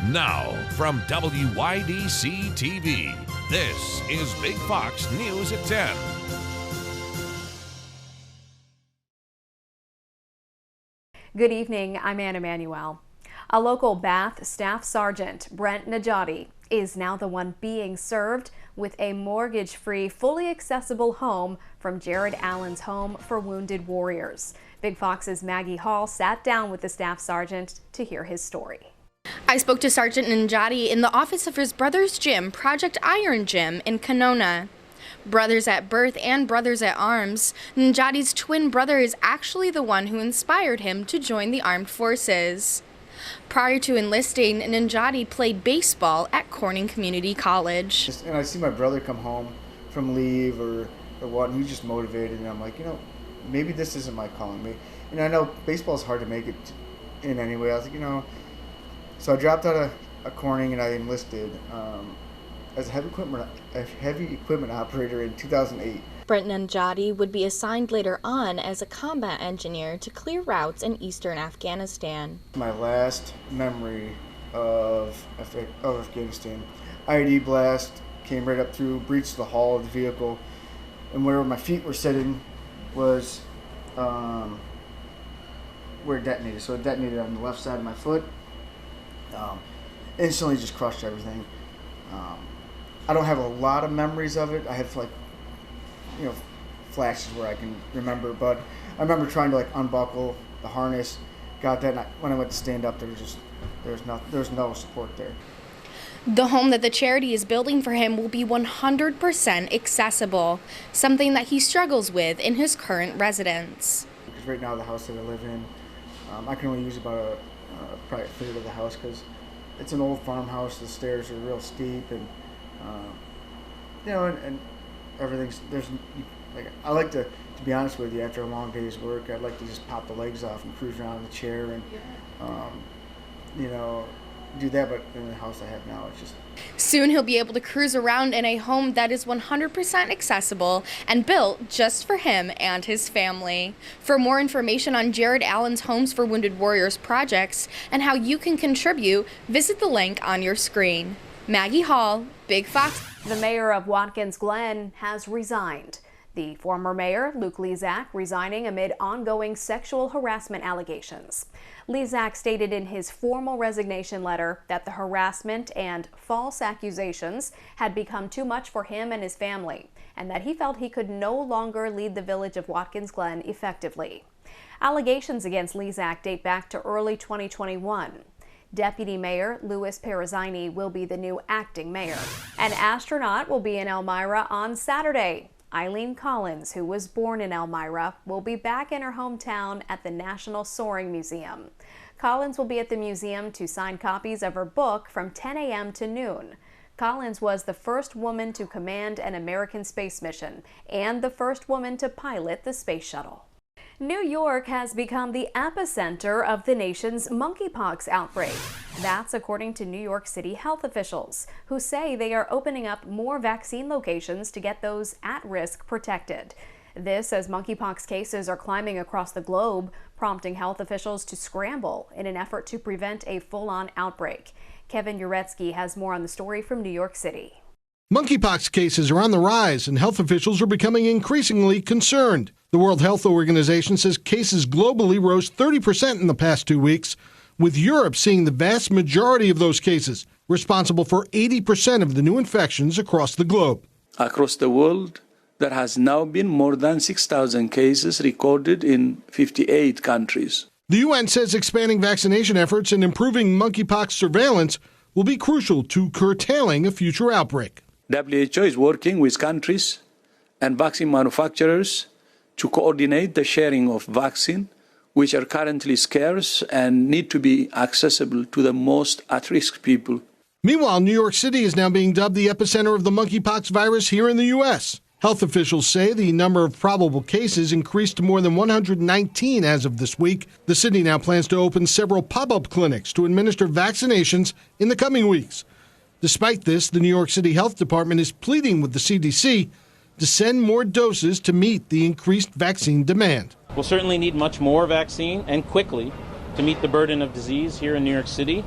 Now, from WYDC TV, this is Big Fox News at 10. Good evening, I'm Ann Emanuel. A local Bath staff sergeant, Sgt Ninjati, is now the one being served with a mortgage-free, fully accessible home from Jared Allen's Home for Wounded Warriors. Big Fox's Maggie Hall sat down with the staff sergeant to hear his story. I spoke to Sgt Ninjati in the office of his brother's gym, Project Iron Gym, in Canona. Brothers at birth and brothers at arms, Ninjati's twin brother is actually the one who inspired him to join the armed forces. Prior to enlisting, Ninjati played baseball at Corning Community College. And I see my brother come home from leave or what, and he's just motivated, and I'm like, maybe this isn't my calling. I know baseball is hard to make it in anyway. I was like, so I dropped out of Corning and I enlisted as a heavy equipment operator in 2008. Sgt Ninjati would be assigned later on as a combat engineer to clear routes in eastern Afghanistan. My last memory of Afghanistan, IED blast came right up through, breached the hull of the vehicle, and where my feet were sitting was where it detonated. So it detonated on the left side of my foot. Instantly just crushed everything. I don't have a lot of memories of it. I have flashes where I can remember, but I remember trying to unbuckle the harness, got that, and when I went to stand up, there's no support there. The home that the charity is building for him will be 100% accessible, something that he struggles with in his current residence. Because right now the house that I live in, I can only use about probably a third of the house because it's an old farmhouse. The stairs are real steep, and and everything's I like to be honest with you, after a long day's work, I'd like to just pop the legs off and cruise around in the chair and do that. But in the house I have now, it's just. Soon he'll be able to cruise around in a home that is 100% accessible and built just for him and his family. For more information on Jared Allen's Homes for Wounded Warriors projects and how you can contribute, visit the link on your screen. Maggie Hall, Big Fox. The mayor of Watkins Glen has resigned. The former mayor, Luke Lezak, resigning amid ongoing sexual harassment allegations. Lezak stated in his formal resignation letter that the harassment and false accusations had become too much for him and his family, and that he felt he could no longer lead the village of Watkins Glen effectively. Allegations against Lezak date back to early 2021. Deputy Mayor Louis Parazzini will be the new acting mayor. An astronaut will be in Elmira on Saturday. Eileen Collins, who was born in Elmira, will be back in her hometown at the National Soaring Museum. Collins will be at the museum to sign copies of her book from 10 a.m. to noon. Collins was the first woman to command an American space mission and the first woman to pilot the space shuttle. New York has become the epicenter of the nation's monkeypox outbreak. That's according to New York City health officials, who say they are opening up more vaccine locations to get those at risk protected. This as monkeypox cases are climbing across the globe, prompting health officials to scramble in an effort to prevent a full-on outbreak. Kevin Uretsky has more on the story from New York City. Monkeypox cases are on the rise, and health officials are becoming increasingly concerned. The World Health Organization says cases globally rose 30% in the past 2 weeks, with Europe seeing the vast majority of those cases, responsible for 80% of the new infections across the globe. Across the world, there has now been more than 6,000 cases recorded in 58 countries. The UN says expanding vaccination efforts and improving monkeypox surveillance will be crucial to curtailing a future outbreak. WHO is working with countries and vaccine manufacturers to coordinate the sharing of vaccine, which are currently scarce and need to be accessible to the most at-risk people. Meanwhile, New York City is now being dubbed the epicenter of the monkeypox virus here in the U.S. Health officials say the number of probable cases increased to more than 119 as of this week. The city now plans to open several pop-up clinics to administer vaccinations in the coming weeks. Despite this, the New York City Health Department is pleading with the CDC to send more doses to meet the increased vaccine demand. We'll certainly need much more vaccine and quickly to meet the burden of disease here in New York City.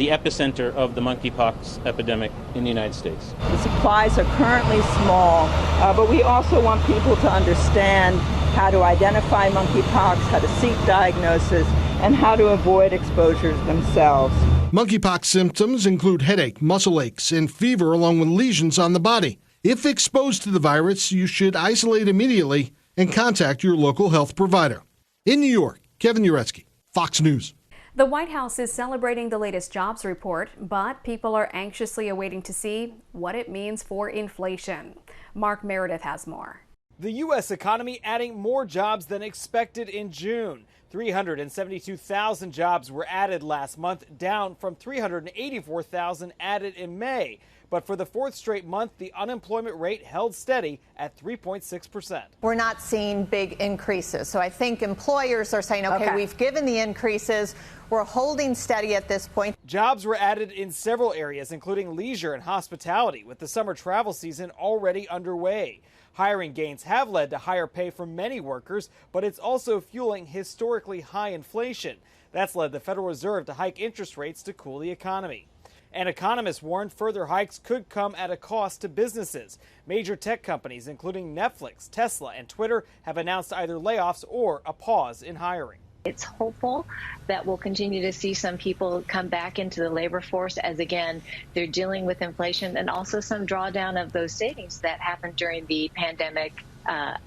the epicenter of the monkeypox epidemic in the United States. The supplies are currently small, but we also want people to understand how to identify monkeypox, how to seek diagnosis, and how to avoid exposures themselves. Monkeypox symptoms include headache, muscle aches, and fever, along with lesions on the body. If exposed to the virus, you should isolate immediately and contact your local health provider. In New York, Kevin Uretsky, Fox News. The White House is celebrating the latest jobs report, but people are anxiously awaiting to see what it means for inflation. Mark Meredith has more. The U.S. economy adding more jobs than expected in June. 372,000 jobs were added last month, down from 384,000 added in May. But for the fourth straight month, the unemployment rate held steady at 3.6%. We're not seeing big increases. So I think employers are saying, okay, we've given the increases. We're holding steady at this point. Jobs were added in several areas, including leisure and hospitality, with the summer travel season already underway. Hiring gains have led to higher pay for many workers, but it's also fueling historically high inflation. That's led the Federal Reserve to hike interest rates to cool the economy. And economists warned further hikes could come at a cost to businesses. Major tech companies, including Netflix, Tesla, and Twitter, have announced either layoffs or a pause in hiring. It's hopeful that we'll continue to see some people come back into the labor force as, again, they're dealing with inflation and also some drawdown of those savings that happened during the pandemic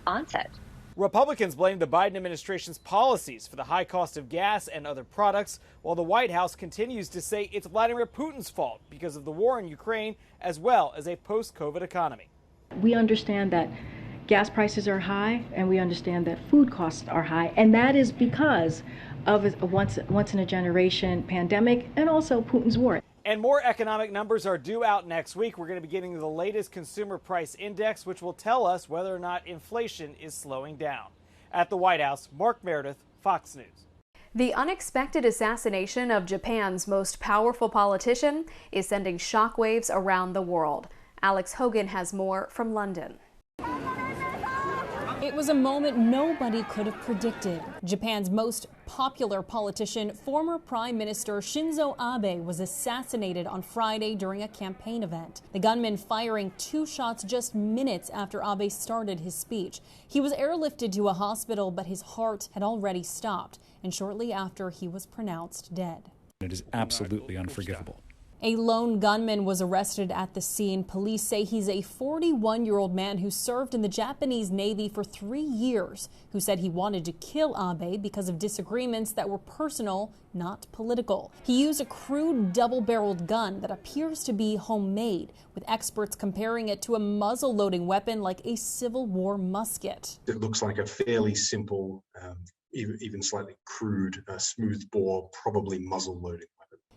onset. Republicans blame the Biden administration's policies for the high cost of gas and other products, while the White House continues to say it's Vladimir Putin's fault because of the war in Ukraine, as well as a post-COVID economy. We understand that gas prices are high, and we understand that food costs are high, and that is because of a once-in-a-generation pandemic and also Putin's war. And more economic numbers are due out next week. We're going to be getting the latest consumer price index, which will tell us whether or not inflation is slowing down. At the White House, Mark Meredith, Fox News. The unexpected assassination of Japan's most powerful politician is sending shockwaves around the world. Alex Hogan has more from London. It was a moment nobody could have predicted. Japan's most popular politician, former Prime Minister Shinzo Abe, was assassinated on Friday during a campaign event. The gunman firing 2 shots just minutes after Abe started his speech. He was airlifted to a hospital, but his heart had already stopped, and shortly after he was pronounced dead. It is absolutely unforgivable. A lone gunman was arrested at the scene. Police say he's a 41-year-old man who served in the Japanese Navy for 3 years, who said he wanted to kill Abe because of disagreements that were personal, not political. He used a crude double-barreled gun that appears to be homemade, with experts comparing it to a muzzle-loading weapon like a Civil War musket. It looks like a fairly simple, even slightly crude, smooth-bore, probably muzzle-loading.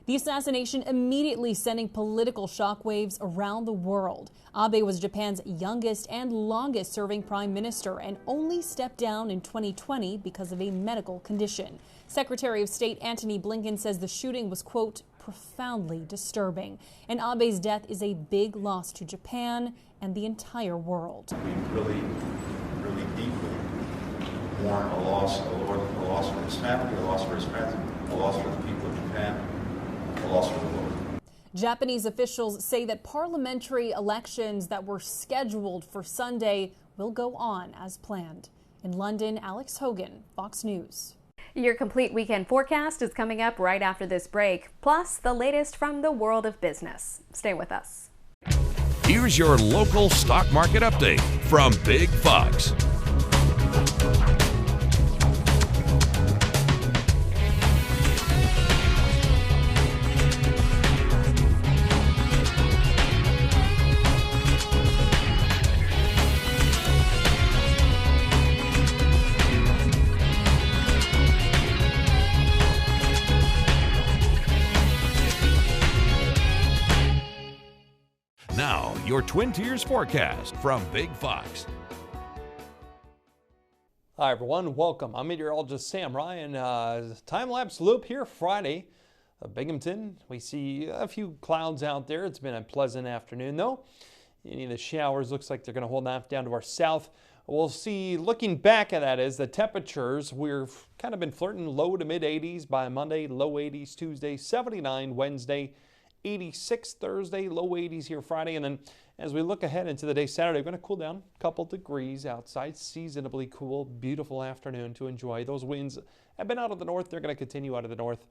The assassination immediately sending political shockwaves around the world. Abe was Japan's youngest and longest serving prime minister and only stepped down in 2020 because of a medical condition. Secretary of State Antony Blinken says the shooting was, quote, profoundly disturbing. And Abe's death is a big loss to Japan and the entire world. We really deeply mourn a loss for his family, a loss for his friends, a loss for the people of Japan. Japanese officials say that parliamentary elections that were scheduled for Sunday will go on as planned. In London, Alex Hogan, Fox News. Your complete weekend forecast is coming up right after this break, plus the latest from the world of business. Stay with us. Here's your local stock market update from Big Fox. Now, your Twin Tiers forecast from Big Fox. Hi, everyone. Welcome. I'm meteorologist Sam Ryan. Time-lapse loop here Friday. Binghamton, we see a few clouds out there. It's been a pleasant afternoon, though. Any of the showers looks like they're going to hold off down to our south We'll see, looking back at that, as the temperatures, we've kind of been flirting low to mid 80s by Monday, low 80s Tuesday, 79 Wednesday, 86 Thursday, low 80s here Friday. And then as we look ahead into the day Saturday, we're going to cool down a couple degrees outside, seasonably cool, beautiful afternoon to enjoy. Those winds have been out of the north. They're going to continue out of the north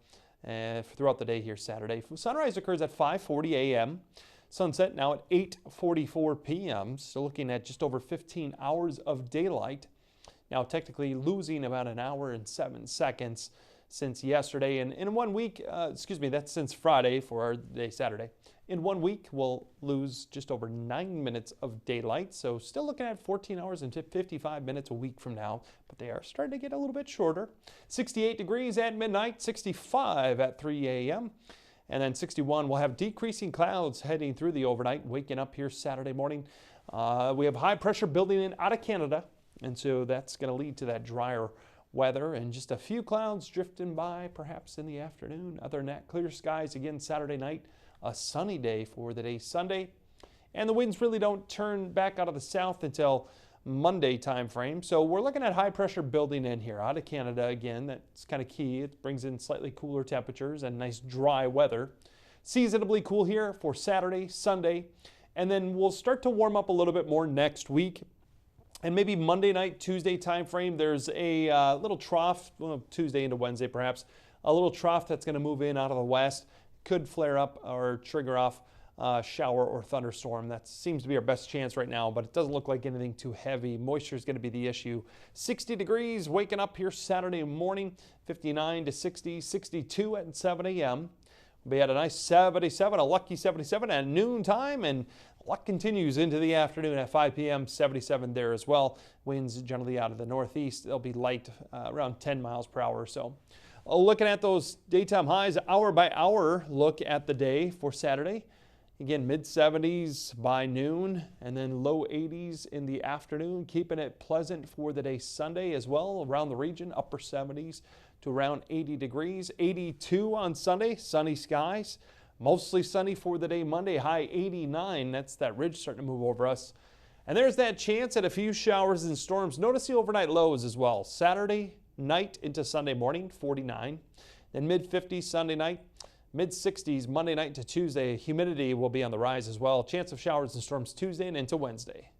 throughout the day here Saturday. Sunrise occurs at 5:40 a.m. Sunset now at 8:44 p.m. So looking at just over 15 hours of daylight. Now technically losing about an hour and 7 seconds since yesterday. And in 1 week, that's since Friday for our day Saturday. In 1 week, we'll lose just over 9 minutes of daylight. So still looking at 14 hours and 55 minutes a week from now. But they are starting to get a little bit shorter. 68 degrees at midnight, 65 at 3 a.m. And then 61, we'll have decreasing clouds heading through the overnight, waking up here Saturday morning. We have high pressure building in out of Canada. And so that's going to lead to that drier weather and just a few clouds drifting by perhaps in the afternoon. Other than that, clear skies again Saturday night. A sunny day for the day Sunday. And the winds really don't turn back out of the south until Monday time frame. So we're looking at high pressure building in here out of Canada again. That's kind of key. It brings in slightly cooler temperatures and nice dry weather. Seasonably cool here for Saturday, Sunday. And then we'll start to warm up a little bit more next week. And maybe Monday night, Tuesday time frame, there's a little trough, well, Tuesday into Wednesday perhaps, a little trough that's going to move in out of the west. Could flare up or trigger off shower or thunderstorm. That seems to be our best chance right now, but it doesn't look like anything too heavy. Moisture is going to be the issue. 60 degrees waking up here Saturday morning, 59 to 60, 62 at 7 a.m. We'll be at a nice 77, a lucky 77 at noontime, and luck continues into the afternoon at 5 p.m., 77 there as well. Winds generally out of the northeast. They'll be light, around 10 miles per hour or so. Looking at those daytime highs, hour by hour look at the day for Saturday. Again, mid-70s by noon and then low 80s in the afternoon, keeping it pleasant for the day Sunday as well around the region, upper 70s to around 80 degrees. 82 on Sunday, sunny skies. Mostly sunny for the day Monday, high 89. That's that ridge starting to move over us. And there's that chance at a few showers and storms. Notice the overnight lows as well. Saturday night into Sunday morning, 49. Then mid-50s Sunday night, mid-60s Monday night to Tuesday. Humidity will be on the rise as well. Chance of showers and storms Tuesday and into Wednesday.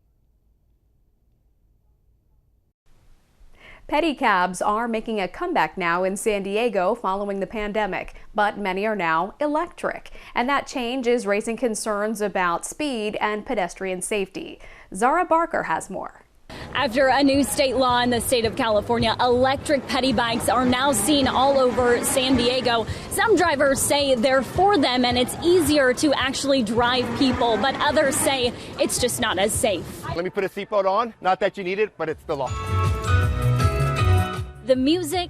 Pedicabs are making a comeback now in San Diego following the pandemic, but many are now electric. And that change is raising concerns about speed and pedestrian safety. Zara Barker has more. After a new state law in the state of California, electric pedi bikes are now seen all over San Diego. Some drivers say they're for them and it's easier to actually drive people, but others say it's just not as safe. Let me put a seatbelt on. Not that you need it, but it's the law. The music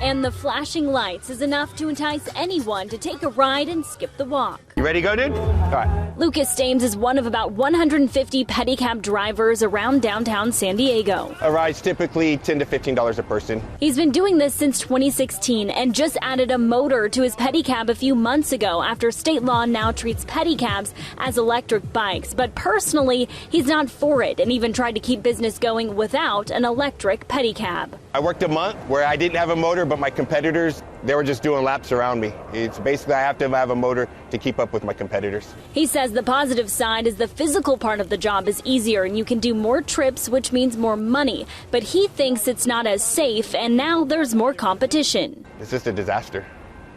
and the flashing lights is enough to entice anyone to take a ride and skip the walk. You ready to go, dude? All right. Lucas Staines is one of about 150 pedicab drivers around downtown San Diego. A ride's typically $10 to $15 a person. He's been doing this since 2016 and just added a motor to his pedicab a few months ago after state law now treats pedicabs as electric bikes. But personally, he's not for it and even tried to keep business going without an electric pedicab. I worked a month where I didn't have a motor, but my competitors, they were just doing laps around me. It's basically I have to have a motor to keep up with my competitors. He says the positive side is the physical part of the job is easier and you can do more trips, which means more money. But he thinks it's not as safe and now there's more competition. It's just a disaster.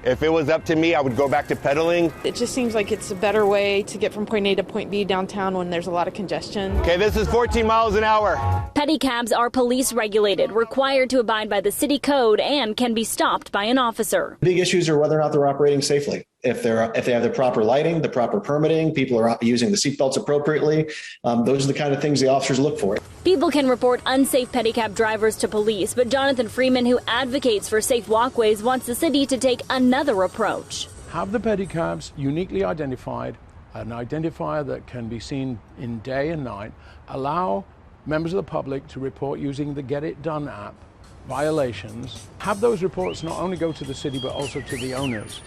If it was up to me, I would go back to pedaling. It just seems like it's a better way to get from point A to point B downtown when there's a lot of congestion. Okay, this is 14 miles an hour. Pedicabs are police regulated, required to abide by the city code, and can be stopped by an officer. Big issues are whether or not they're operating safely. If they have the proper lighting, the proper permitting, people are using the seatbelts appropriately. Those are the kind of things the officers look for. People can report unsafe pedicab drivers to police, but Jonathan Freeman, who advocates for safe walkways, wants the city to take another approach. Have the pedicabs uniquely identified, an identifier that can be seen in day and night. Allow members of the public to report using the Get It Done app violations. Have those reports not only go to the city but also to the owners.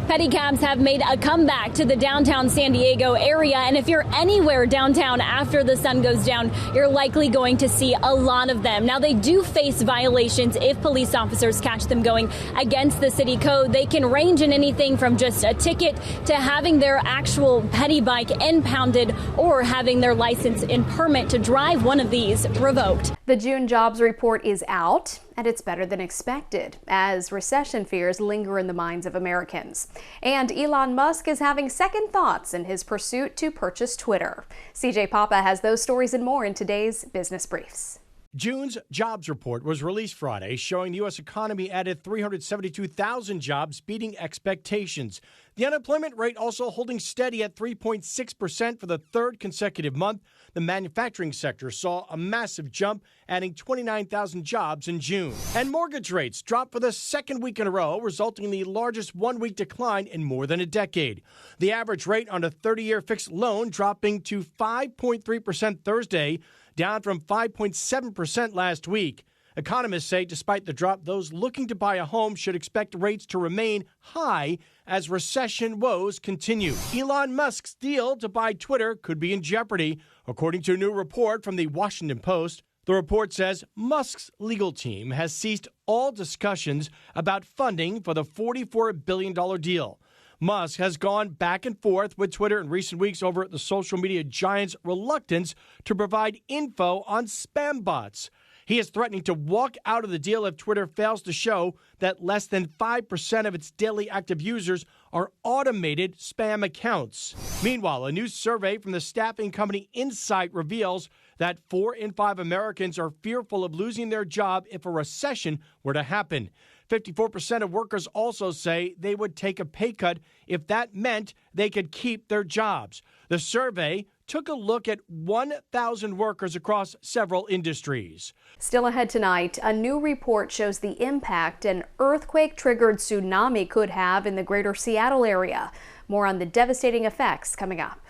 Pedicabs have made a comeback to the downtown San Diego area, and if you're anywhere downtown after the sun goes down, you're likely going to see a lot of them. Now, they do face violations if police officers catch them going against the city code. They can range in anything from just a ticket to having their actual pedi bike impounded or having their license and permit to drive one of these revoked. The June jobs report is out, and it's better than expected as recession fears linger in the minds of Americans. And Elon Musk is having second thoughts in his pursuit to purchase Twitter. CJ Papa has those stories and more in today's Business Briefs. June's jobs report was released Friday, showing the U.S. economy added 372,000 jobs, beating expectations. The unemployment rate also holding steady at 3.6% for the third consecutive month. The manufacturing sector saw a massive jump, adding 29,000 jobs in June. And mortgage rates dropped for the second week in a row, resulting in the largest one-week decline in more than a decade. The average rate on a 30-year fixed loan dropping to 5.3% Thursday, down from 5.7% last week. Economists say despite the drop, those looking to buy a home should expect rates to remain high as recession woes continue. Elon Musk's deal to buy Twitter could be in jeopardy, according to a new report from the Washington Post. The report says Musk's legal team has ceased all discussions about funding for the $44 billion deal. Musk has gone back and forth with Twitter in recent weeks over the social media giant's reluctance to provide info on spam bots. He is threatening to walk out of the deal if Twitter fails to show that less than 5% of its daily active users are automated spam accounts. Meanwhile, a new survey from the staffing company Insight reveals that 4 in 5 Americans are fearful of losing their job if a recession were to happen. 54% of workers also say they would take a pay cut if that meant they could keep their jobs. The survey took a look at 1,000 workers across several industries. Still ahead tonight, a new report shows the impact an earthquake-triggered tsunami could have in the greater Seattle area. More on the devastating effects coming up.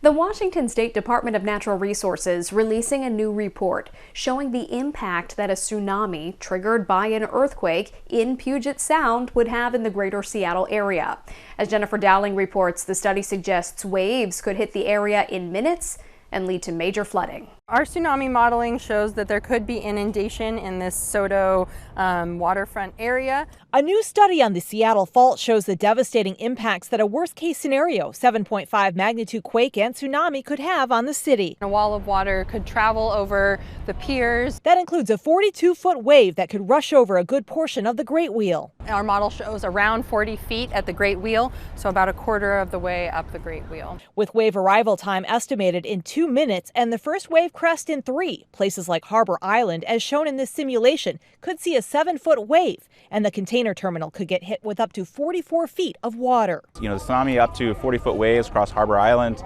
The Washington State Department of Natural Resources releasing a new report showing the impact that a tsunami triggered by an earthquake in Puget Sound would have in the greater Seattle area. As Jennifer Dowling reports, the study suggests waves could hit the area in minutes and lead to major flooding. Our tsunami modeling shows that there could be inundation in this Soto waterfront area. A new study on the Seattle fault shows the devastating impacts that a worst-case scenario 7.5 magnitude quake and tsunami could have on the city. A wall of water could travel over the piers. That includes a 42-foot wave that could rush over a good portion of the Great Wheel. Our model shows around 40 feet at the Great Wheel, so about a quarter of the way up the Great Wheel. With wave arrival time estimated in 2 minutes and the first wave crest in 3, places like Harbor Island, as shown in this simulation, could see a 7-foot wave, and the container terminal could get hit with up to 44 feet of water. The tsunami up to 40-foot waves across Harbor Island,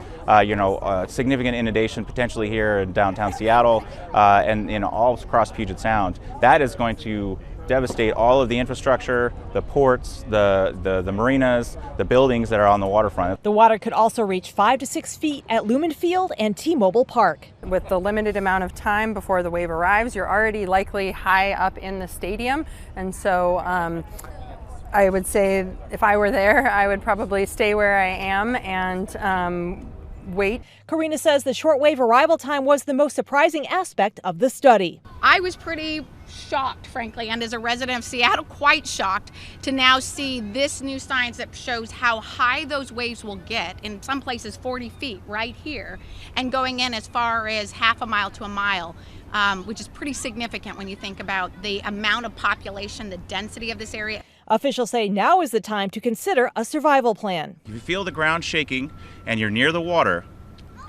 significant inundation potentially here in downtown Seattle, and all across Puget Sound. That is going to devastate all of the infrastructure, the ports, the marinas, the buildings that are on the waterfront. The water could also reach 5 to 6 feet at Lumen Field and T-Mobile Park. With the limited amount of time before the wave arrives, you're already likely high up in the stadium, and so I would say if I were there, I would probably stay where I am and wait. Karina says the shortwave arrival time was the most surprising aspect of the study. I was pretty shocked, frankly, and as a resident of Seattle, quite shocked to now see this new science that shows how high those waves will get, in some places 40 feet right here, and going in as far as half a mile to a mile, which is pretty significant when you think about the amount of population, the density of this area. Officials say now is the time to consider a survival plan. If you feel the ground shaking and you're near the water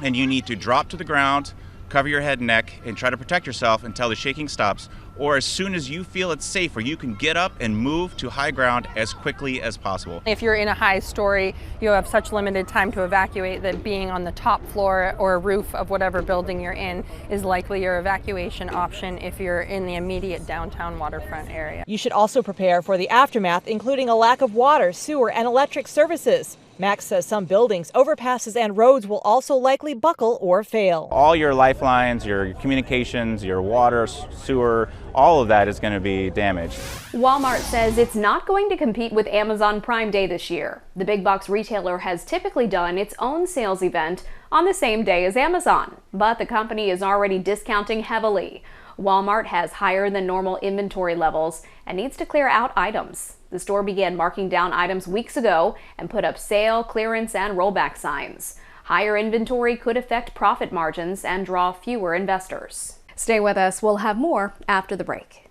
and you need to drop to the ground, cover your head and neck, and try to protect yourself until the shaking stops, or as soon as you feel it's safe where you can get up and move to high ground as quickly as possible. If you're in a high story, you have such limited time to evacuate that being on the top floor or roof of whatever building you're in is likely your evacuation option if you're in the immediate downtown waterfront area. You should also prepare for the aftermath, including a lack of water, sewer, and electric services. Max says some buildings, overpasses, and roads will also likely buckle or fail. All your lifelines, your communications, your water, sewer, all of that is going to be damaged. Walmart says it's not going to compete with Amazon Prime Day this year. The big box retailer has typically done its own sales event on the same day as Amazon, but the company is already discounting heavily. Walmart has higher than normal inventory levels and needs to clear out items. The store began marking down items weeks ago and put up sale, clearance, and rollback signs. Higher inventory could affect profit margins and draw fewer investors. Stay with us. We'll have more after the break.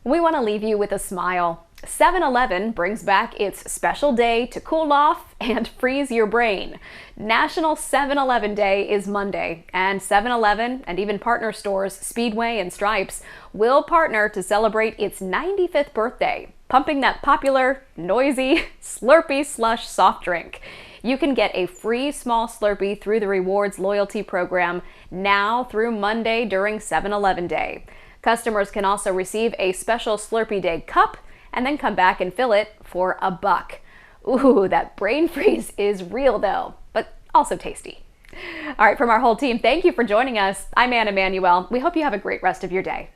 We want to leave you with a smile. 7-Eleven brings back its special day to cool off and freeze your brain. National 7-Eleven Day is Monday, and 7-Eleven and even partner stores Speedway and Stripes will partner to celebrate its 95th birthday, pumping that popular, noisy Slurpee slush soft drink. You can get a free small Slurpee through the Rewards loyalty program now through Monday during 7-Eleven Day. Customers can also receive a special Slurpee Day cup and then come back and fill it for $1. Ooh, that brain freeze is real though, but also tasty. All right, from our whole team, thank you for joining us. I'm Ann Emanuel. We hope you have a great rest of your day.